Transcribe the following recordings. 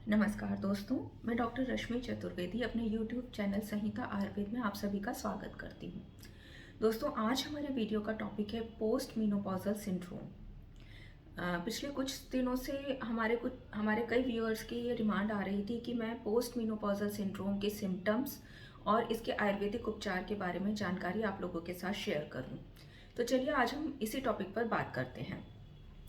नमस्कार दोस्तों, मैं डॉक्टर रश्मि चतुर्वेदी अपने YouTube चैनल संहिता आयुर्वेद में आप सभी का स्वागत करती हूँ। दोस्तों, आज हमारे वीडियो का टॉपिक है पोस्ट मेनोपॉजल सिंड्रोम। पिछले कुछ दिनों से हमारे कई व्यूअर्स की ये डिमांड आ रही थी कि मैं पोस्ट मेनोपॉजल सिंड्रोम के सिम्टम्स और इसके आयुर्वेदिक उपचार के बारे में जानकारी आप लोगों के साथ शेयर करूँ। तो चलिए आज हम इसी टॉपिक पर बात करते हैं।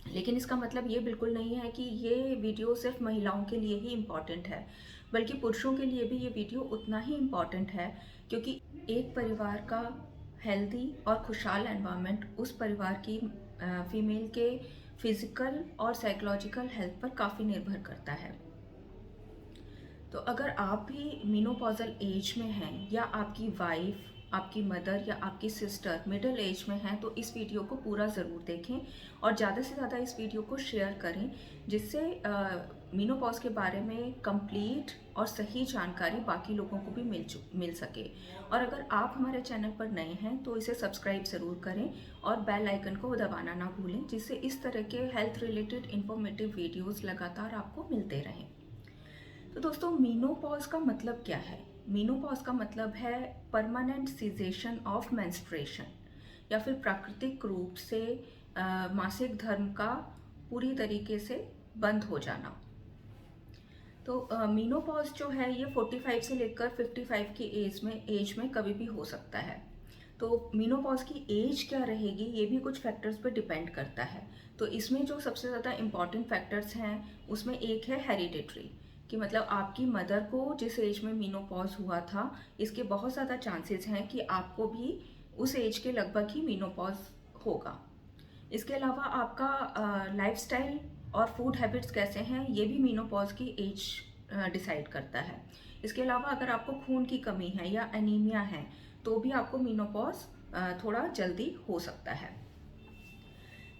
लेकिन इसका मतलब ये बिल्कुल नहीं है कि ये वीडियो सिर्फ महिलाओं के लिए ही इम्पॉर्टेंट है, बल्कि पुरुषों के लिए भी ये वीडियो उतना ही इम्पॉर्टेंट है, क्योंकि एक परिवार का हेल्दी और खुशहाल एनवायरनमेंट उस परिवार की फीमेल के फिजिकल और साइकोलॉजिकल हेल्थ पर काफ़ी निर्भर करता है। तो अगर आप भी मेनोपॉजल एज में हैं या आपकी वाइफ, आपकी मदर या आपकी सिस्टर मिडिल एज में हैं, तो इस वीडियो को पूरा ज़रूर देखें और ज़्यादा से ज़्यादा इस वीडियो को शेयर करें, जिससे मेनोपॉज के बारे में कंप्लीट और सही जानकारी बाकी लोगों को भी मिल सके। और अगर आप हमारे चैनल पर नए हैं तो इसे सब्सक्राइब ज़रूर करें और बेल आइकन को दबाना ना भूलें, जिससे इस तरह के हेल्थ रिलेटेड इंफॉर्मेटिव वीडियोज़ लगातार आपको मिलते रहें। तो दोस्तों, मेनोपॉज का मतलब क्या है? मेनोपॉज का मतलब है परमानेंट सीजेशन ऑफ मेंस्ट्रुएशन, या फिर प्राकृतिक रूप से मासिक धर्म का पूरी तरीके से बंद हो जाना। तो मेनोपॉज जो है ये 45 से लेकर 55 की एज में कभी भी हो सकता है। तो मेनोपॉज की एज क्या रहेगी ये भी कुछ फैक्टर्स पर डिपेंड करता है। तो इसमें जो सबसे ज़्यादा इम्पॉर्टेंट फैक्टर्स हैं उसमें एक है हेरिडिटरी, कि मतलब आपकी मदर को जिस एज में मेनोपॉज हुआ था, इसके बहुत ज़्यादा चांसेस हैं कि आपको भी उस एज के लगभग ही मेनोपॉज होगा। इसके अलावा आपका लाइफस्टाइल और फूड हैबिट्स कैसे हैं ये भी मेनोपॉज की एज डिसाइड करता है। इसके अलावा अगर आपको खून की कमी है या एनीमिया है तो भी आपको मेनोपॉज थोड़ा जल्दी हो सकता है।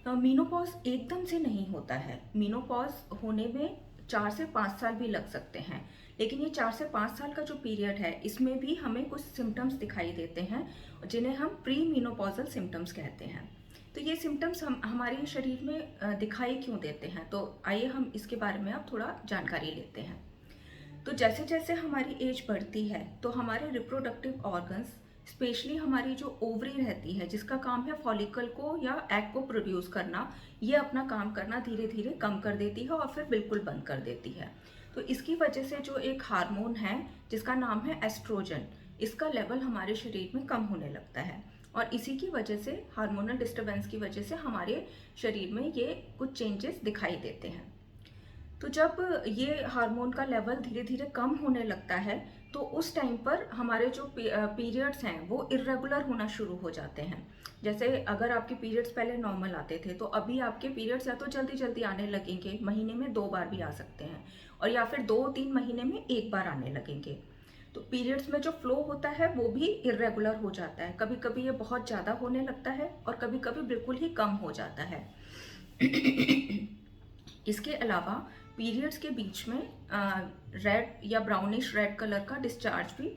मेनोपॉज एकदम से नहीं होता है। मेनोपॉज होने में 4 से 5 साल भी लग सकते हैं, लेकिन ये 4 से 5 साल का जो पीरियड है इसमें भी हमें कुछ सिम्टम्स दिखाई देते हैं जिन्हें हम प्री मेनोपॉजल सिम्टम्स कहते हैं। तो ये सिम्टम्स हमारे शरीर में दिखाई क्यों देते हैं, तो आइए हम इसके बारे में अब थोड़ा जानकारी लेते हैं। तो जैसे जैसे हमारी एज बढ़ती है तो हमारे रिप्रोडक्टिव ऑर्गन्स, स्पेशली हमारी जो ओवरी रहती है जिसका काम है फॉलिकल को या एग को प्रोड्यूस करना, ये अपना काम करना धीरे धीरे कम कर देती है और फिर बिल्कुल बंद कर देती है। तो इसकी वजह से जो एक हार्मोन है जिसका नाम है एस्ट्रोजन, इसका लेवल हमारे शरीर में कम होने लगता है और इसी की वजह से, हार्मोनल डिस्टर्बेंस की वजह से हमारे शरीर में ये कुछ चेंजेस दिखाई देते हैं। तो जब ये हार्मोन का लेवल धीरे धीरे कम होने लगता है तो उस टाइम पर हमारे जो पीरियड्स हैं वो इर्रेगुलर होना शुरू हो जाते हैं। जैसे अगर आपके पीरियड्स पहले नॉर्मल आते थे तो अभी आपके पीरियड्स या तो जल्दी जल्दी आने लगेंगे, महीने में 2 बार भी आ सकते हैं, और या फिर 2-3 महीने में 1 बार आने लगेंगे। तो पीरियड्स में जो फ्लो होता है वो भी इर्रेगुलर हो जाता है। कभी कभी ये बहुत ज़्यादा होने लगता है और कभी कभी बिल्कुल ही कम हो जाता है। इसके अलावा पीरियड्स के बीच में रेड या ब्राउनिश रेड कलर का डिस्चार्ज भी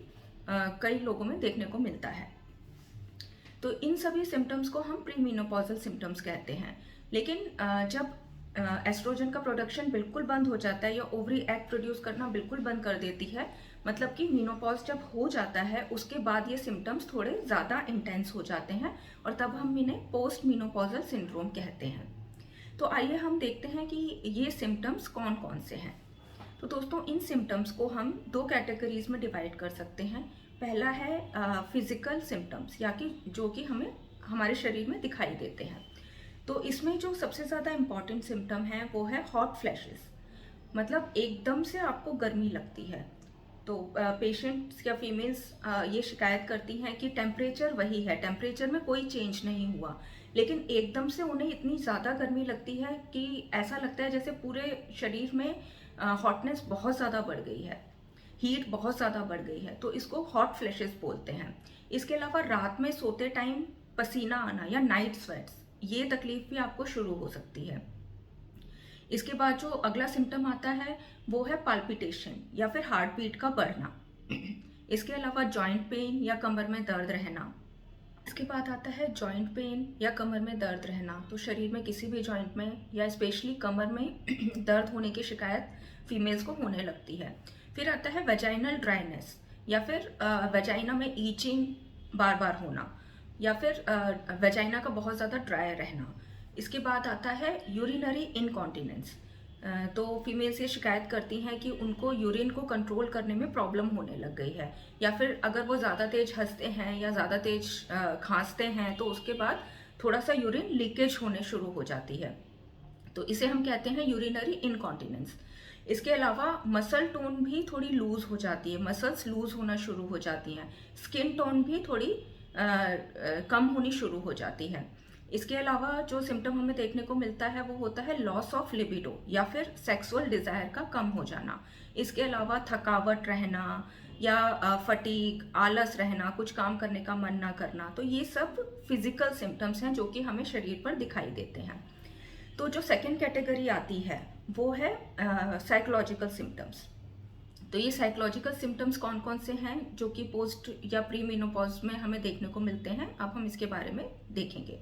कई लोगों में देखने को मिलता है। तो इन सभी सिम्टम्स को हम प्री मेनोपॉजल सिम्टम्स कहते हैं। लेकिन जब एस्ट्रोजन का प्रोडक्शन बिल्कुल बंद हो जाता है या ओवरी एग प्रोड्यूस करना बिल्कुल बंद कर देती है, मतलब कि मेनोपॉज जब हो जाता है उसके बाद ये सिम्टम्स थोड़े ज़्यादा इंटेंस हो जाते हैं और तब हम इन्हें पोस्ट मेनोपॉजल सिंड्रोम कहते हैं। तो आइए हम देखते हैं कि ये सिम्टम्स कौन कौन से हैं। तो दोस्तों, इन सिम्टम्स को हम 2 कैटेगरीज में डिवाइड कर सकते हैं। पहला है फिजिकल सिम्टम्स, या कि जो कि हमें हमारे शरीर में दिखाई देते हैं। तो इसमें जो सबसे ज़्यादा इम्पॉर्टेंट सिम्टम है वो है हॉट फ्लैशेस, मतलब एकदम से आपको गर्मी लगती है। तो पेशेंट्स या फीमेल्स ये शिकायत करती हैं कि टेम्परेचर वही है, टेम्परेचर में कोई चेंज नहीं हुआ, लेकिन एकदम से उन्हें इतनी ज़्यादा गर्मी लगती है कि ऐसा लगता है जैसे पूरे शरीर में हॉटनेस बहुत ज़्यादा बढ़ गई है, हीट बहुत ज़्यादा बढ़ गई है। तो इसको हॉट फ्लैशेस बोलते हैं। इसके अलावा रात में सोते टाइम पसीना आना या नाइट स्वेट्स, ये तकलीफ भी आपको शुरू हो सकती है। इसके बाद जो अगला सिम्टम आता है वो है पाल्पिटेशन या फिर हार्ट बीट का बढ़ना। इसके अलावा जॉइंट पेन या कमर में दर्द रहना, इसके बाद आता है जॉइंट पेन या कमर में दर्द रहना। तो शरीर में किसी भी जॉइंट में या स्पेशली कमर में दर्द होने की शिकायत फीमेल्स को होने लगती है। फिर आता है वेजाइनल ड्राइनेस या फिर वेजाइना में ईचिंग बार बार होना, या फिर वेजाइना का बहुत ज़्यादा ड्राई रहना। इसके बाद आता है यूरिनरी इनकॉन्टिनेंस। तो फीमेल्स ये शिकायत करती हैं कि उनको यूरिन को कंट्रोल करने में प्रॉब्लम होने लग गई है, या फिर अगर वो ज़्यादा तेज हंसते हैं या ज़्यादा तेज खांसते हैं तो उसके बाद थोड़ा सा यूरिन लीकेज होने शुरू हो जाती है। तो इसे हम कहते हैं यूरिनरी इनकॉन्टिनेंस। इसके अलावा मसल टोन भी थोड़ी लूज हो जाती है, मसल्स लूज होना शुरू हो जाती हैं, स्किन टोन भी थोड़ी कम होनी शुरू हो जाती है। इसके अलावा जो सिम्टम हमें देखने को मिलता है वो होता है लॉस ऑफ लिबिडो या फिर सेक्सुअल डिजायर का कम हो जाना। इसके अलावा थकावट रहना या फटीग, आलस रहना, कुछ काम करने का मन ना करना। तो ये सब फिजिकल सिम्टम्स हैं जो कि हमें शरीर पर दिखाई देते हैं। तो जो सेकेंड कैटेगरी आती है वो है साइकोलॉजिकल सिम्टम्स। तो ये साइकोलॉजिकल सिम्टम्स कौन कौन से हैं जो कि पोस्ट या प्री मेनोपॉज में हमें देखने को मिलते हैं, अब हम इसके बारे में देखेंगे।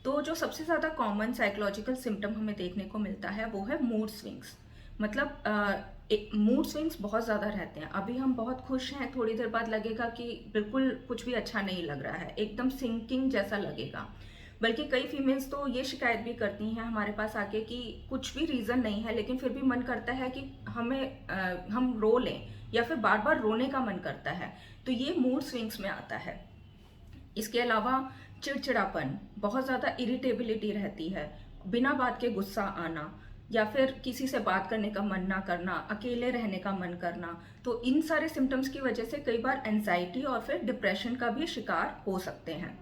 तो जो सबसे ज़्यादा कॉमन साइकोलॉजिकल सिम्टम हमें देखने को मिलता है वो है मूड स्विंग्स। मतलब मूड स्विंग्स बहुत ज़्यादा रहते हैं। अभी हम बहुत खुश हैं, थोड़ी देर बाद लगेगा कि बिल्कुल कुछ भी अच्छा नहीं लग रहा है, एकदम सिंकिंग जैसा लगेगा। बल्कि कई फीमेल्स तो ये शिकायत भी करती हैं हमारे पास आके कि कुछ भी रीज़न नहीं है लेकिन फिर भी मन करता है कि हम रो लें, या फिर बार बार रोने का मन करता है। तो ये मूड स्विंग्स में आता है। इसके अलावा चिड़चिड़ापन, बहुत ज़्यादा इरिटेबिलिटी रहती है, बिना बात के गुस्सा आना, या फिर किसी से बात करने का मन ना करना, अकेले रहने का मन करना। तो इन सारे सिम्टम्स की वजह से कई बार एंजाइटी और फिर डिप्रेशन का भी शिकार हो सकते हैं।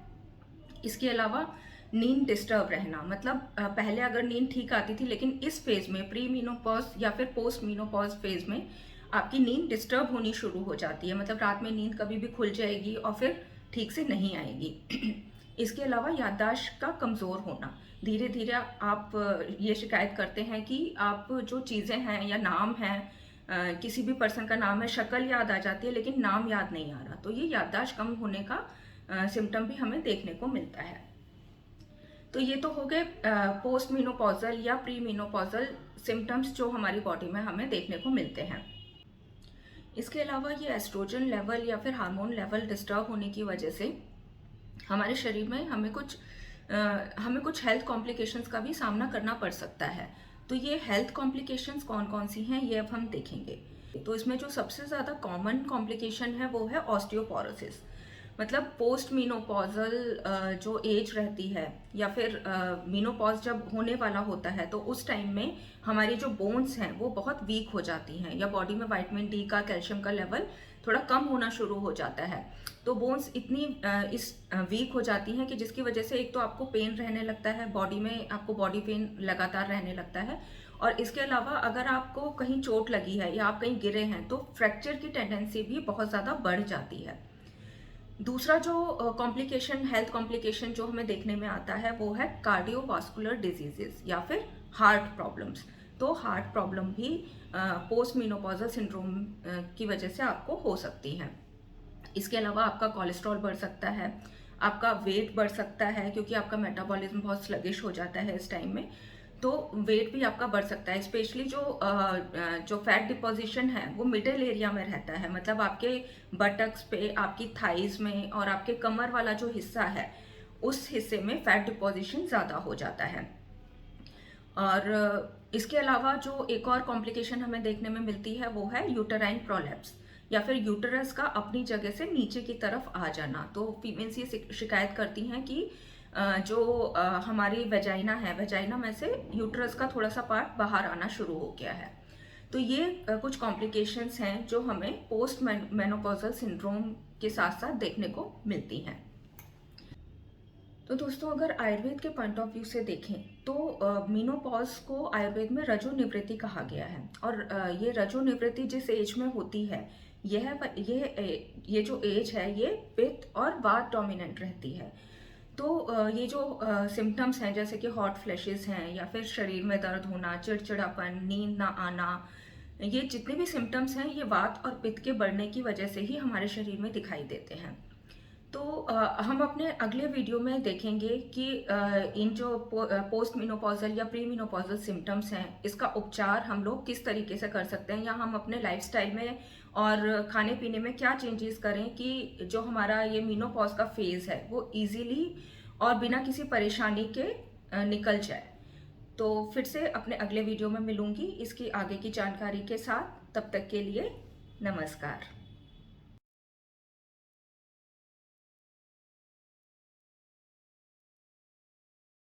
इसके अलावा नींद डिस्टर्ब रहना, मतलब पहले अगर नींद ठीक आती थी लेकिन इस फेज में प्री मीनोपॉज या फिर पोस्ट मीनोपॉज फेज में आपकी नींद डिस्टर्ब होनी शुरू हो जाती है। मतलब रात में नींद कभी भी खुल जाएगी और फिर ठीक से नहीं आएगी। इसके अलावा याददाश्त का कमज़ोर होना, धीरे धीरे आप ये शिकायत करते हैं कि आप जो चीज़ें हैं या नाम हैं, किसी भी पर्सन का नाम है, शक्ल याद आ जाती है लेकिन नाम याद नहीं आ रहा। तो ये याददाश्त कम होने का सिम्टम भी हमें देखने को मिलता है। तो ये तो हो गए पोस्ट मीनोपॉजल या प्री मीनोपॉजल सिम्टम्स जो हमारी बॉडी में हमें देखने को मिलते हैं। इसके अलावा ये एस्ट्रोजन लेवल या फिर हार्मोन लेवल डिस्टर्ब होने की वजह से हमारे शरीर में हमें कुछ हेल्थ कॉम्प्लिकेशंस का भी सामना करना पड़ सकता है। तो ये हेल्थ कॉम्प्लिकेशंस कौन कौन सी हैं ये अब हम देखेंगे। तो इसमें जो सबसे ज़्यादा कॉमन कॉम्प्लिकेशन है वो है ऑस्टियोपोरोसिस। मतलब पोस्ट मीनोपॉजल जो एज रहती है या फिर मीनोपॉज जब होने वाला होता है तो उस टाइम में हमारी जो बोन्स हैं वो बहुत वीक हो जाती हैं, या बॉडी में विटामिन डी का, कैल्शियम का लेवल थोड़ा कम होना शुरू हो जाता है। तो बोन्स इतनी वीक हो जाती हैं कि जिसकी वजह से एक तो आपको पेन रहने लगता है बॉडी में, आपको बॉडी पेन लगातार रहने लगता है। और इसके अलावा अगर आपको कहीं चोट लगी है या आप कहीं गिरे हैं तो फ्रैक्चर की टेंडेंसी भी बहुत ज़्यादा बढ़ जाती है। दूसरा जो कॉम्प्लिकेशन, हेल्थ कॉम्प्लिकेशन जो हमें देखने में आता है वो है कार्डियोवास्कुलर डिजीजेस या फिर हार्ट प्रॉब्लम्स। तो हार्ट प्रॉब्लम भी पोस्ट मीनोपॉजल सिंड्रोम की वजह से आपको हो सकती हैं। इसके अलावा आपका कोलेस्ट्रॉल बढ़ सकता है, आपका वेट बढ़ सकता है क्योंकि आपका मेटाबॉलिज्म बहुत स्लगिश हो जाता है इस टाइम में। तो वेट भी आपका बढ़ सकता है, स्पेशली जो फैट डिपोजिशन है वो मिडिल एरिया में रहता है। मतलब आपके बटक्स पे, आपकी थाइज में और आपके कमर वाला जो हिस्सा है उस हिस्से में फैट डिपोजिशन ज़्यादा हो जाता है। और इसके अलावा जो एक और कॉम्प्लिकेशन हमें देखने में मिलती है वो है यूटेराइन प्रोलैप्स या फिर यूटरस का अपनी जगह से नीचे की तरफ आ जाना। तो फीमेल्स ये शिकायत करती हैं कि जो हमारी वेजाइना है, वेजाइना में से यूटरस का थोड़ा सा पार्ट बाहर आना शुरू हो गया है। तो ये कुछ कॉम्प्लिकेशंस हैं जो हमें पोस्ट मेनोपॉजल सिंड्रोम के साथ साथ देखने को मिलती हैं। तो दोस्तों अगर आयुर्वेद के पॉइंट ऑफ व्यू से देखें तो मीनोपॉज को आयुर्वेद में रजो निवृत्ति कहा गया है। और ये रजो निवृत्ति जिस एज में होती है ये जो एज है ये पित्त और वात डोमिनेंट रहती है। तो ये जो सिम्टम्स हैं जैसे कि हॉट फ्लैशेस हैं या फिर शरीर में दर्द होना, चिड़चिड़ापन, नींद ना आना, ये जितने भी सिम्टम्स हैं ये वात और पित्त के बढ़ने की वजह से ही हमारे शरीर में दिखाई देते हैं। तो हम अपने अगले वीडियो में देखेंगे कि इन जो पोस्ट मेनोपॉजल या प्री मेनोपॉजल सिम्टम्स हैं, इसका उपचार हम लोग किस तरीके से कर सकते हैं, या हम अपने लाइफस्टाइल में और खाने पीने में क्या चेंजेस करें कि जो हमारा ये मेनोपॉज का फेज़ है वो इजीली और बिना किसी परेशानी के निकल जाए। तो फिर से अपने अगले वीडियो में मिलूंगी इसकी आगे की जानकारी के साथ। तब तक के लिए नमस्कार।